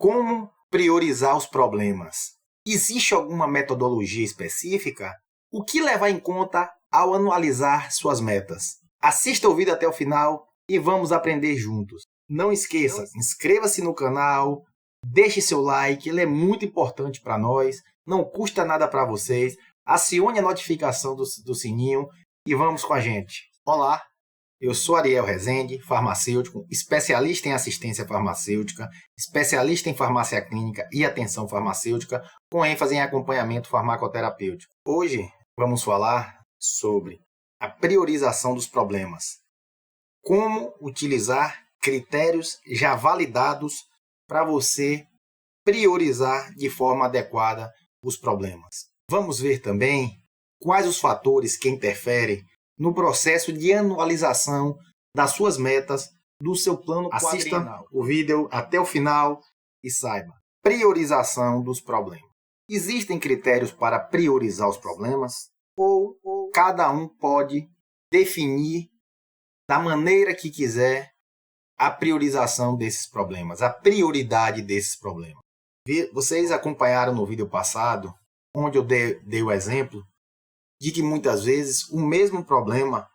Como priorizar os problemas? Existe alguma metodologia específica? O que levar em conta ao anualizar suas metas? Assista o vídeo até o final e vamos aprender juntos. Não esqueça, inscreva-se no canal, deixe seu like, ele é muito importante para nós, não custa nada para vocês. Acione a notificação do sininho e vamos com a gente. Olá, eu sou Ariel Rezende, farmacêutico, especialista em assistência farmacêutica, especialista em farmácia clínica e atenção farmacêutica, com ênfase em acompanhamento farmacoterapêutico. Hoje vamos falar sobre a priorização dos problemas. Como utilizar critérios já validados para você priorizar de forma adequada os problemas. Vamos ver também quais os fatores que interferem no processo de anualização das suas metas do seu plano quadrienal. Assista o vídeo até o final e saiba. Priorização dos problemas. Existem critérios para priorizar os problemas? Ou cada um pode definir da maneira que quiser a priorização desses problemas, a prioridade desses problemas? Vocês acompanharam no vídeo passado, onde eu dei o exemplo de que muitas vezes o mesmo problema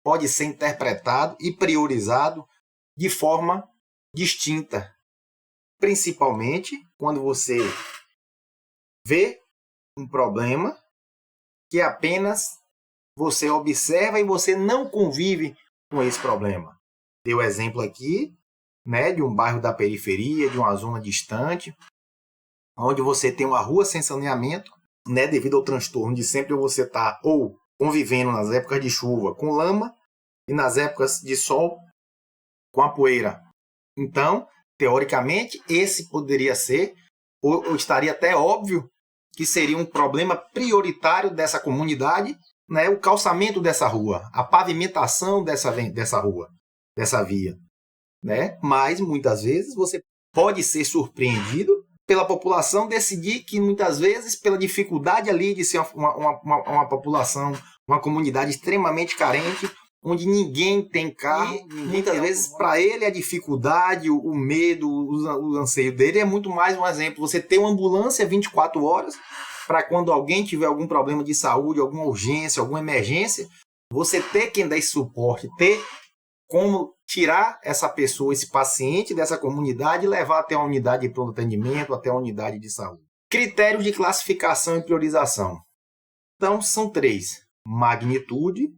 pode ser interpretado e priorizado de forma distinta. Principalmente quando você vê um problema que apenas você observa e você não convive com esse problema. Dei o exemplo aqui, de um bairro da periferia, de uma zona distante, onde você tem uma rua sem saneamento, devido ao transtorno de sempre você estar ou convivendo nas épocas de chuva com lama e nas épocas de sol com a poeira. Então, teoricamente, esse poderia ser, ou estaria até óbvio, que seria um problema prioritário dessa comunidade, o calçamento dessa rua, a pavimentação dessa rua, dessa via. Mas, muitas vezes, você pode ser surpreendido pela população decidir que, muitas vezes, pela dificuldade ali de ser uma população, uma comunidade extremamente carente, onde ninguém tem carro, muitas vezes, para ele, a dificuldade, o medo, o anseio dele é muito mais um exemplo. Você ter uma ambulância 24 horas, para quando alguém tiver algum problema de saúde, alguma urgência, alguma emergência, você ter quem dá esse suporte, ter como tirar essa pessoa, esse paciente dessa comunidade e levar até a unidade de pronto atendimento, até a unidade de saúde. Critérios de classificação e priorização. Então, são 3. Magnitude,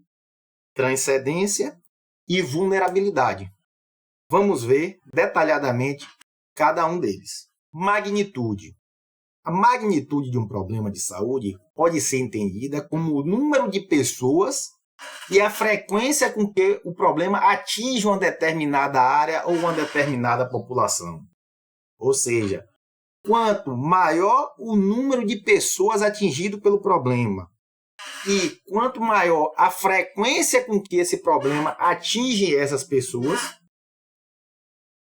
transcendência e vulnerabilidade. Vamos ver detalhadamente cada um deles. Magnitude. A magnitude de um problema de saúde pode ser entendida como o número de pessoas e a frequência com que o problema atinge uma determinada área ou uma determinada população. Ou seja, quanto maior o número de pessoas atingido pelo problema e quanto maior a frequência com que esse problema atinge essas pessoas,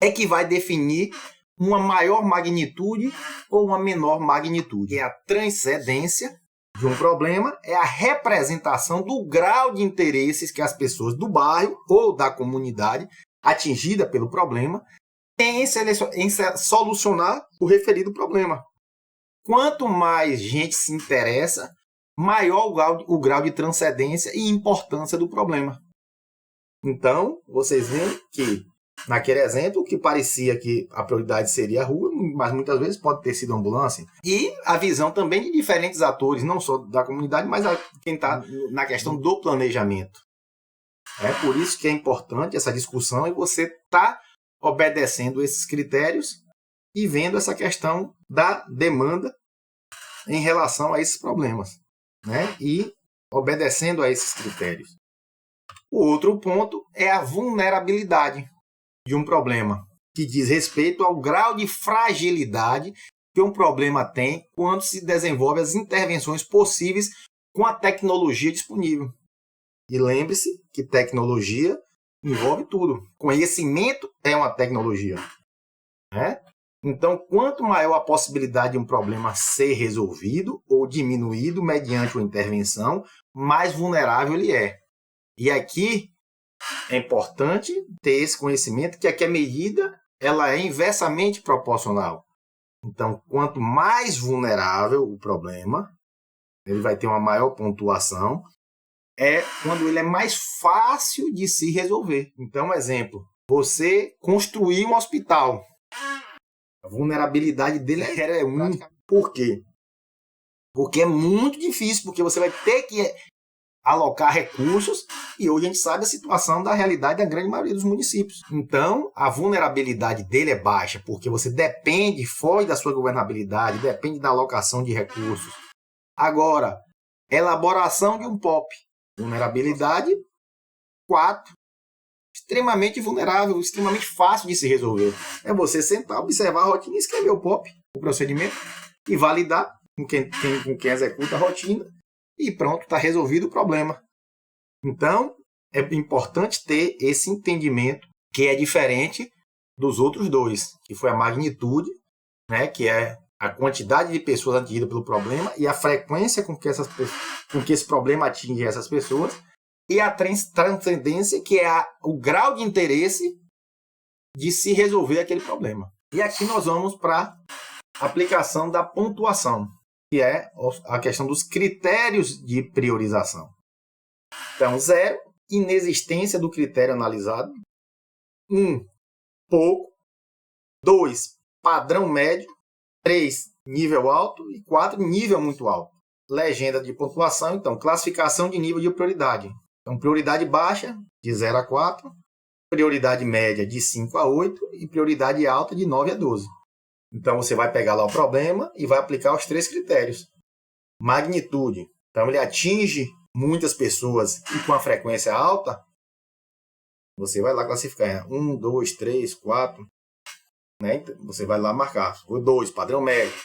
é que vai definir uma maior magnitude ou uma menor magnitude. É a transcendência de um problema, é a representação do grau de interesses que as pessoas do bairro ou da comunidade atingida pelo problema têm em solucionar o referido problema. Quanto mais gente se interessa, maior o grau de transcendência e importância do problema. Então, vocês veem que, naquele exemplo, o que parecia que a prioridade seria a rua, mas muitas vezes pode ter sido a ambulância. E a visão também de diferentes atores, não só da comunidade, mas quem está na questão do planejamento. É por isso que é importante essa discussão e você está obedecendo esses critérios e vendo essa questão da demanda em relação a esses problemas. E obedecendo a esses critérios. O outro ponto é a vulnerabilidade de um problema, que diz respeito ao grau de fragilidade que um problema tem quando se desenvolve as intervenções possíveis com a tecnologia disponível. E lembre-se que tecnologia envolve tudo. Conhecimento é uma tecnologia. Então, quanto maior a possibilidade de um problema ser resolvido ou diminuído mediante uma intervenção, mais vulnerável ele é. E aqui é importante ter esse conhecimento que aqui a medida ela é inversamente proporcional. Então, quanto mais vulnerável o problema, ele vai ter uma maior pontuação, é quando ele é mais fácil de se resolver. Então, exemplo, você construir um hospital. A vulnerabilidade dele é 1. Por quê? Porque é muito difícil, porque você vai ter que alocar recursos, e hoje a gente sabe a situação da realidade da grande maioria dos municípios. Então, a vulnerabilidade dele é baixa, porque você depende, foge da sua governabilidade, depende da alocação de recursos. Agora, elaboração de um POP. Vulnerabilidade 4. Extremamente vulnerável, extremamente fácil de se resolver. É você sentar, observar a rotina e escrever o POP, o procedimento, e validar com quem executa a rotina, e pronto, está resolvido o problema. Então, é importante ter esse entendimento, que é diferente dos outros dois, que foi a magnitude, né, que é a quantidade de pessoas atingidas pelo problema e a frequência com que esse problema atinge essas pessoas, e a transcendência, que é o grau de interesse de se resolver aquele problema. E aqui nós vamos para a aplicação da pontuação, que é a questão dos critérios de priorização. Então, 0, inexistência do critério analisado. 1, pouco. 2, padrão médio. 3, nível alto. E 4, nível muito alto. Legenda de pontuação, então, classificação de nível de prioridade. Então, prioridade baixa, de 0 a 4. Prioridade média, de 5 a 8. E prioridade alta, de 9 a 12. Então, você vai pegar lá o problema e vai aplicar os 3 critérios. Magnitude. Então, ele atinge muitas pessoas e com a frequência alta, você vai lá classificar. 1, 2, 3, 4. Né? Você vai lá marcar. 2, padrão médio.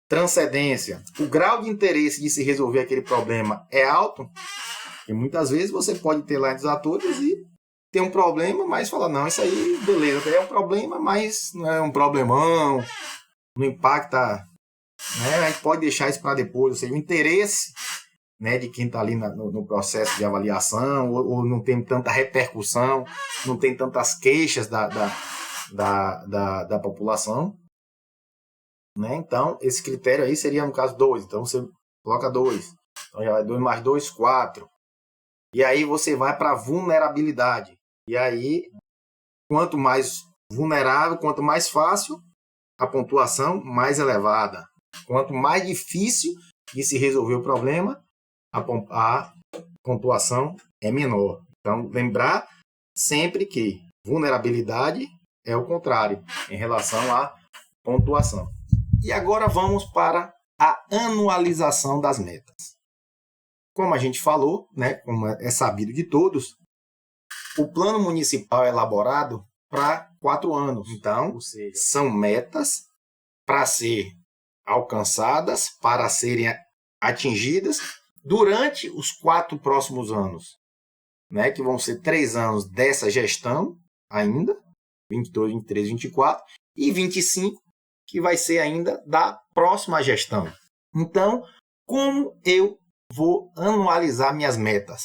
Transcendência. O grau de interesse de se resolver aquele problema é alto. E muitas vezes você pode ter lá dos atores e ter um problema, mas falar, não, isso aí, beleza, é um problema, mas não é um problemão, não impacta, né? A gente pode deixar isso para depois, ou seja, o interesse, né, de quem está ali no processo de avaliação, ou não tem tanta repercussão, não tem tantas queixas da população, né? Então, esse critério aí seria, no caso, 2, então você coloca 2, então já vai 2 mais 2, 4, e aí você vai para a vulnerabilidade. E aí, quanto mais vulnerável, quanto mais fácil, a pontuação mais elevada. Quanto mais difícil de se resolver o problema, a pontuação é menor. Então, lembrar sempre que vulnerabilidade é o contrário em relação à pontuação. E agora vamos para a anualização das metas. Como a gente falou, né, como é sabido de todos, o plano municipal é elaborado para 4 anos. Então, ou seja, são metas para ser alcançadas, para serem atingidas durante os 4 próximos anos, né, que vão ser 3 anos dessa gestão ainda, 22, 23, 24, e 25, que vai ser ainda da próxima gestão. Então, como eu vou anualizar minhas metas?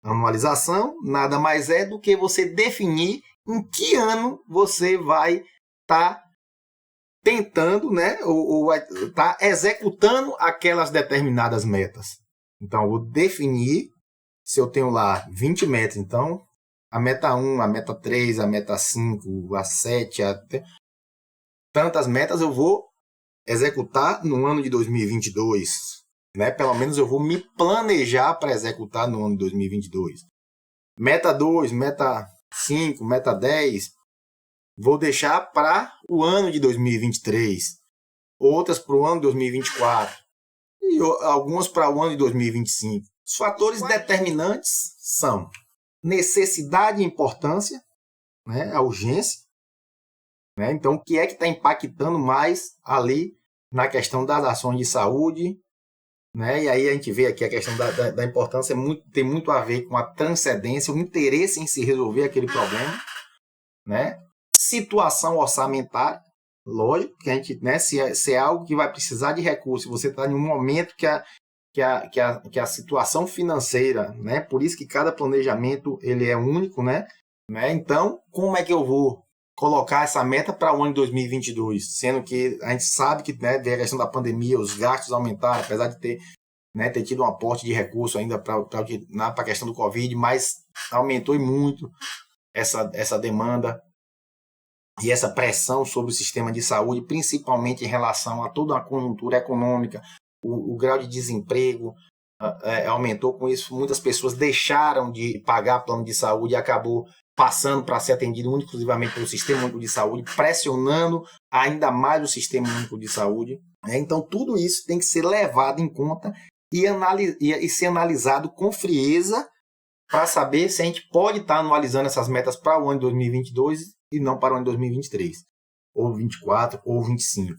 Anualização nada mais é do que você definir em que ano você vai estar tentando, né, ou vai estar executando aquelas determinadas metas. Então, eu vou definir, se eu tenho lá 20 metas, então a meta 1, a meta 3, a meta 5, a 7, tantas metas eu vou executar no ano de 2022. Né? Pelo menos eu vou me planejar para executar no ano de 2022. Meta 2, meta 5, meta 10, vou deixar para o ano de 2023. Outras para o ano de 2024. E algumas para o ano de 2025. Os fatores determinantes são necessidade e importância, né? A urgência. Né? Então, o que é que está impactando mais ali na questão das ações de saúde? Né? E aí a gente vê aqui a questão da importância, tem muito a ver com a transcendência, o interesse em se resolver aquele problema. Né? Situação orçamentária, lógico, que a gente, né, se é algo que vai precisar de recursos, você está em um momento que a situação financeira, né? Por isso que cada planejamento ele é único, né? Então, como é que eu vou colocar essa meta para o ano de 2022, sendo que a gente sabe que, né, veio a questão da pandemia, os gastos aumentaram, apesar de ter, né, ter tido um aporte de recurso ainda para a questão do Covid, mas aumentou muito essa demanda e essa pressão sobre o sistema de saúde, principalmente em relação a toda a conjuntura econômica, o grau de desemprego aumentou. Com isso, muitas pessoas deixaram de pagar plano de saúde e acabou passando para ser atendido exclusivamente pelo Sistema Único de Saúde, pressionando ainda mais o Sistema Único de Saúde. Então, tudo isso tem que ser levado em conta e ser analisado com frieza para saber se a gente pode estar anualizando essas metas para o ano de 2022 e não para o ano de 2023, ou 24, ou 25.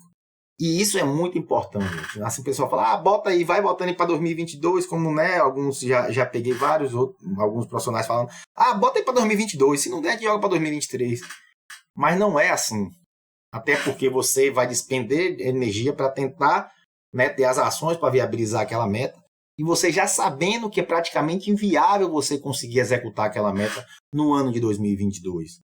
E isso é muito importante. Assim, o pessoal fala, bota aí, vai botando aí para 2022, como, né, alguns, já peguei alguns profissionais falando, bota aí para 2022, se não der, a gente joga para 2023. Mas não é assim. Até porque você vai despender energia para tentar, né, ter as ações para viabilizar aquela meta, e você já sabendo que é praticamente inviável você conseguir executar aquela meta no ano de 2022.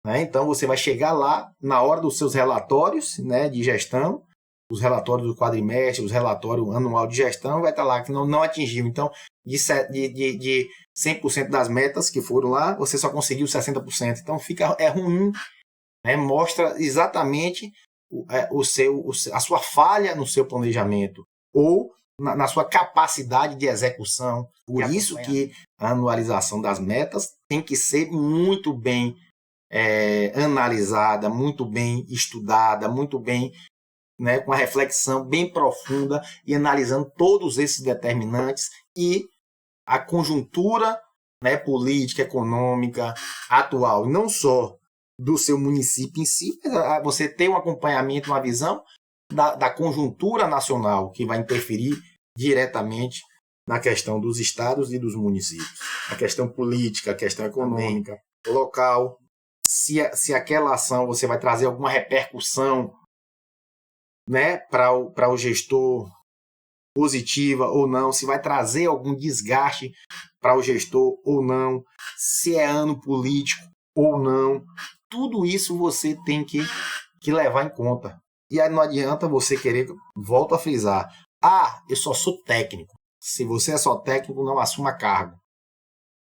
Né? Então, você vai chegar lá na hora dos seus relatórios, né, de gestão, os relatórios do quadrimestre, os relatórios anual de gestão, vai estar lá que não atingiu. Então, de 100% das metas que foram lá, você só conseguiu 60%. Então, é ruim, né? Mostra exatamente a sua falha no seu planejamento ou na sua capacidade de execução. Por isso que a anualização das metas tem que ser muito bem analisada, muito bem estudada, muito bem, né, com uma reflexão bem profunda e analisando todos esses determinantes e a conjuntura, né, política, econômica atual, não só do seu município em si, mas você tem um acompanhamento, uma visão da conjuntura nacional que vai interferir diretamente na questão dos estados e dos municípios. A questão política, a questão econômica, local. Se aquela ação você vai trazer alguma repercussão, né, para o gestor positiva ou não, se vai trazer algum desgaste para o gestor ou não, se é ano político ou não, tudo isso você tem que levar em conta. E aí não adianta você querer, volto a frisar, eu só sou técnico. Se você é só técnico, não assuma cargo.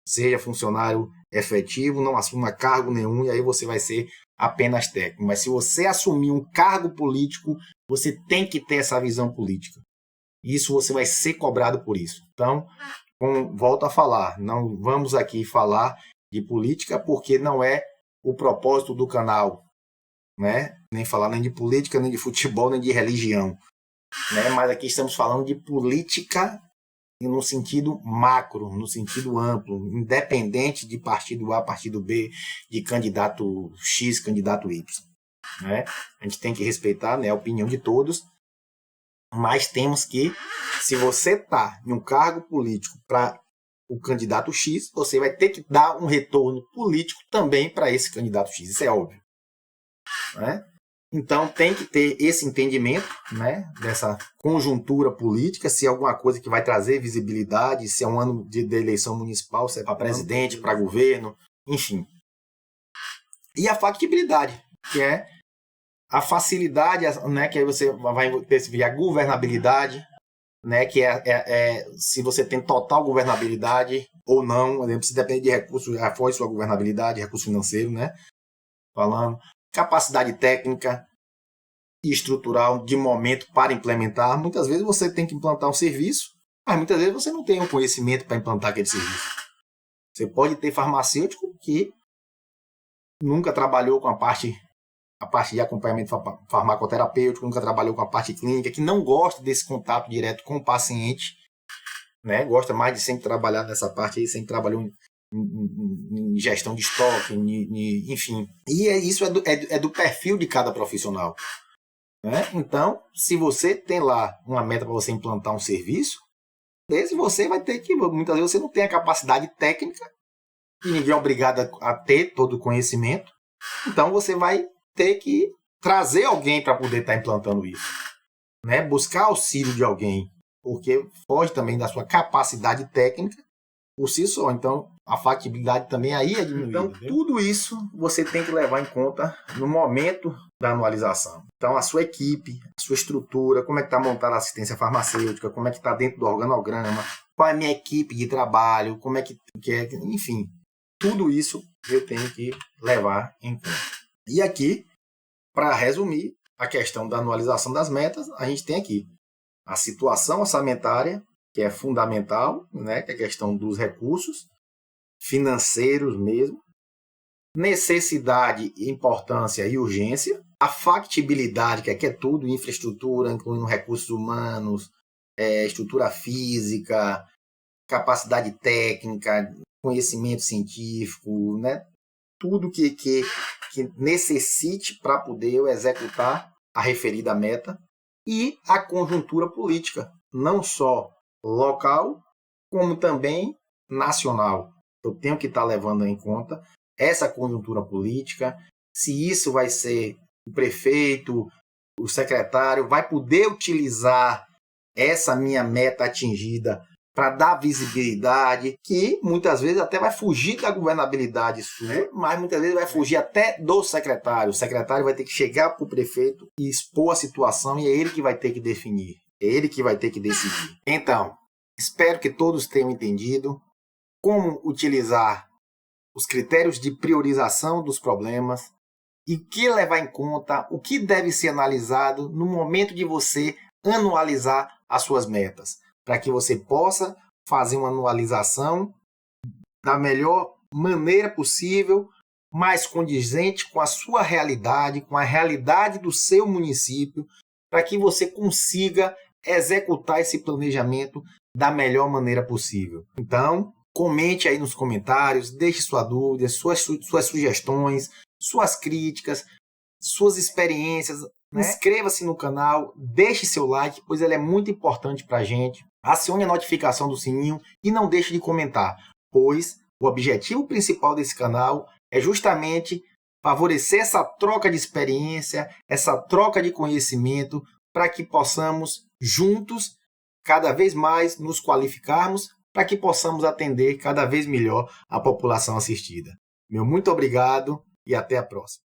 Seja funcionário efetivo, não assuma cargo nenhum, e aí você vai ser apenas técnico. Mas se você assumir um cargo político, você tem que ter essa visão política. Isso você vai ser cobrado por isso. Então, volto a falar, não vamos aqui falar de política porque não é o propósito do canal, né? Nem falar nem de política, nem de futebol, nem de religião, né? Mas aqui estamos falando de política no sentido macro, no sentido amplo, independente de partido A, partido B, de candidato X, candidato Y. Né? A gente tem que respeitar, né, a opinião de todos, mas temos que, se você está em um cargo político para o candidato X, você vai ter que dar um retorno político também para esse candidato X, isso é óbvio. Né? Então tem que ter esse entendimento, né, dessa conjuntura política, se é alguma coisa que vai trazer visibilidade, se é um ano de eleição municipal, se é para presidente, para governo, enfim. E a factibilidade, que é a facilidade, né, que aí você vai perceber a governabilidade, né, que se você tem total governabilidade ou não, se depende de recursos, já foi sua governabilidade, recurso financeiro, né, falando. Capacidade técnica e estrutural de momento para implementar. Muitas vezes você tem que implantar um serviço, mas muitas vezes você não tem o conhecimento para implantar aquele serviço. Você pode ter farmacêutico que nunca trabalhou com a parte de acompanhamento farmacoterapêutico, nunca trabalhou com a parte clínica, que não gosta desse contato direto com o paciente, né? Gosta mais de sempre trabalhar nessa parte aí, sempre trabalhou em gestão de estoque, enfim. E isso é do perfil de cada profissional. Né? Então, se você tem lá uma meta para você implantar um serviço, você vai ter que, muitas vezes você não tem a capacidade técnica, e ninguém é obrigado a ter todo o conhecimento, então você vai ter que trazer alguém para poder estar implantando isso. Né? Buscar auxílio de alguém, porque foge também da sua capacidade técnica por si só. Então, a factibilidade também aí é diminuída. Então, tudo isso você tem que levar em conta no momento da anualização. Então, a sua equipe, a sua estrutura, como é que está montada a assistência farmacêutica, como é que está dentro do organograma, qual é a minha equipe de trabalho, como é que é, enfim, tudo isso eu tenho que levar em conta. E aqui, para resumir, a questão da anualização das metas, a gente tem aqui a situação orçamentária, que é fundamental, né, que é a questão dos recursos financeiros mesmo, necessidade, importância e urgência, a factibilidade, que aqui é tudo, infraestrutura, incluindo recursos humanos, estrutura física, capacidade técnica, conhecimento científico, né? Tudo que necessite para poder eu executar a referida meta, e a conjuntura política, não só local, como também nacional. Eu tenho que estar levando em conta essa conjuntura política, se isso vai ser o prefeito, o secretário, vai poder utilizar essa minha meta atingida para dar visibilidade, que muitas vezes até vai fugir da governabilidade sua, mas muitas vezes vai fugir até do secretário. O secretário vai ter que chegar para o prefeito e expor a situação, e é ele que vai ter que definir, é ele que vai ter que decidir. Então, espero que todos tenham entendido como utilizar os critérios de priorização dos problemas e o que levar em conta, o que deve ser analisado no momento de você anualizar as suas metas, para que você possa fazer uma anualização da melhor maneira possível, mais condizente com a sua realidade, com a realidade do seu município, para que você consiga executar esse planejamento da melhor maneira possível. Então, comente aí nos comentários, deixe sua dúvida, suas sugestões, suas críticas, suas experiências, né? Inscreva-se no canal, deixe seu like, pois ele é muito importante para a gente. Acione a notificação do sininho e não deixe de comentar, pois o objetivo principal desse canal é justamente favorecer essa troca de experiência, essa troca de conhecimento, para que possamos juntos cada vez mais nos qualificarmos, para que possamos atender cada vez melhor a população assistida. Meu muito obrigado e até a próxima.